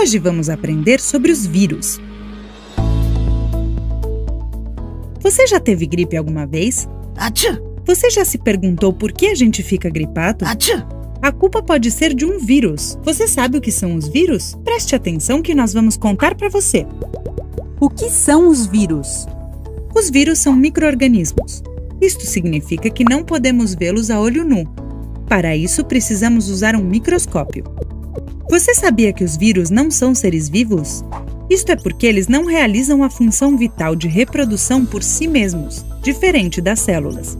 Hoje vamos aprender sobre os vírus. Você já teve gripe alguma vez? Achoo! Você já se perguntou por que a gente fica gripado? Achoo! A culpa pode ser de um vírus. Você sabe o que são os vírus? Preste atenção que nós vamos contar para você. O que são os vírus? Os vírus são micro-organismos. Isto significa que não podemos vê-los a olho nu. Para isso, precisamos usar um microscópio. Você sabia que os vírus não são seres vivos? Isto é porque eles não realizam a função vital de reprodução por si mesmos, diferente das células.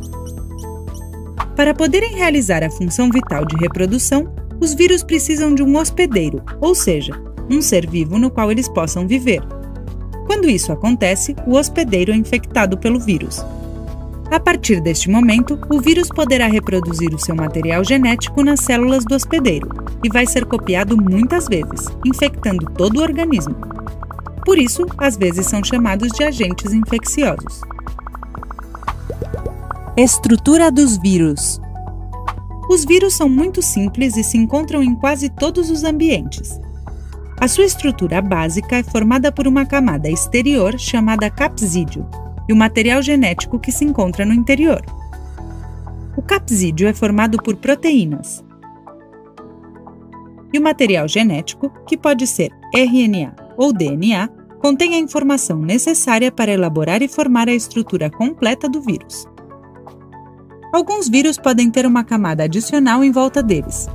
Para poderem realizar a função vital de reprodução, os vírus precisam de um hospedeiro, ou seja, um ser vivo no qual eles possam viver. Quando isso acontece, o hospedeiro é infectado pelo vírus. A partir deste momento, o vírus poderá reproduzir o seu material genético nas células do hospedeiro e vai ser copiado muitas vezes, infectando todo o organismo. Por isso, às vezes são chamados de agentes infecciosos. Estrutura dos vírus. Os vírus são muito simples e se encontram em quase todos os ambientes. A sua estrutura básica é formada por uma camada exterior chamada capsídeo e o material genético que se encontra no interior. O capsídeo é formado por proteínas. E o material genético, que pode ser RNA ou DNA, contém a informação necessária para elaborar e formar a estrutura completa do vírus. Alguns vírus podem ter uma camada adicional em volta deles.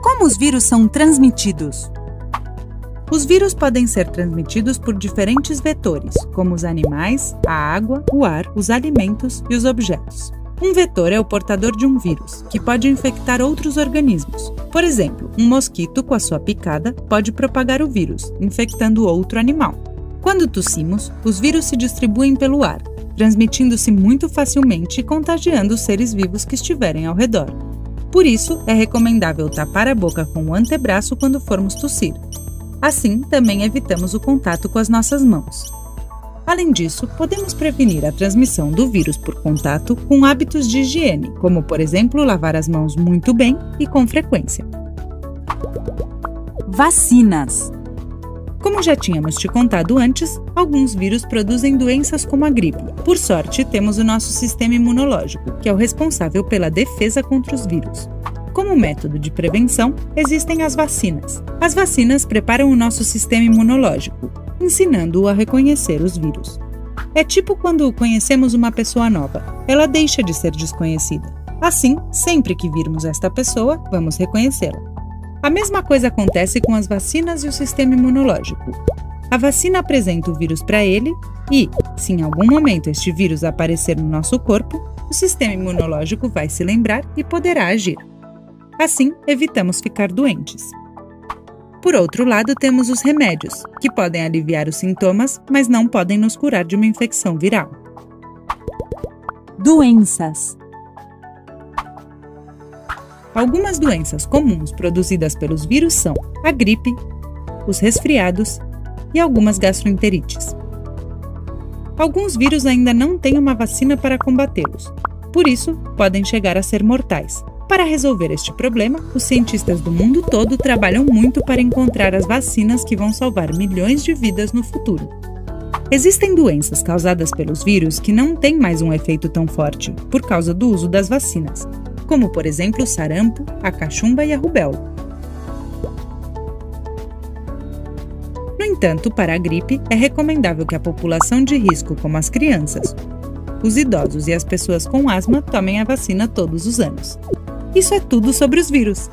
Como os vírus são transmitidos? Os vírus podem ser transmitidos por diferentes vetores, como os animais, a água, o ar, os alimentos e os objetos. Um vetor é o portador de um vírus, que pode infectar outros organismos. Por exemplo, um mosquito com a sua picada pode propagar o vírus, infectando outro animal. Quando tossimos, os vírus se distribuem pelo ar, transmitindo-se muito facilmente e contagiando os seres vivos que estiverem ao redor. Por isso, é recomendável tapar a boca com o antebraço quando formos tossir. Assim, também evitamos o contato com as nossas mãos. Além disso, podemos prevenir a transmissão do vírus por contato com hábitos de higiene, como, por exemplo, lavar as mãos muito bem e com frequência. Vacinas. Como já tínhamos te contado antes, alguns vírus produzem doenças como a gripe. Por sorte, temos o nosso sistema imunológico, que é o responsável pela defesa contra os vírus. Como método de prevenção, existem as vacinas. As vacinas preparam o nosso sistema imunológico, ensinando-o a reconhecer os vírus. É tipo quando conhecemos uma pessoa nova, ela deixa de ser desconhecida. Assim, sempre que virmos esta pessoa, vamos reconhecê-la. A mesma coisa acontece com as vacinas e o sistema imunológico. A vacina apresenta o vírus para ele e, se em algum momento este vírus aparecer no nosso corpo, o sistema imunológico vai se lembrar e poderá agir. Assim, evitamos ficar doentes. Por outro lado, temos os remédios, que podem aliviar os sintomas, mas não podem nos curar de uma infecção viral. Doenças. Algumas doenças comuns produzidas pelos vírus são a gripe, os resfriados e algumas gastroenterites. Alguns vírus ainda não têm uma vacina para combatê-los, por isso podem chegar a ser mortais. Para resolver este problema, os cientistas do mundo todo trabalham muito para encontrar as vacinas que vão salvar milhões de vidas no futuro. Existem doenças causadas pelos vírus que não têm mais um efeito tão forte, por causa do uso das vacinas, como, por exemplo, o sarampo, a cachumba e a rubéola. No entanto, para a gripe, é recomendável que a população de risco, como as crianças, os idosos e as pessoas com asma, tomem a vacina todos os anos. Isso é tudo sobre os vírus.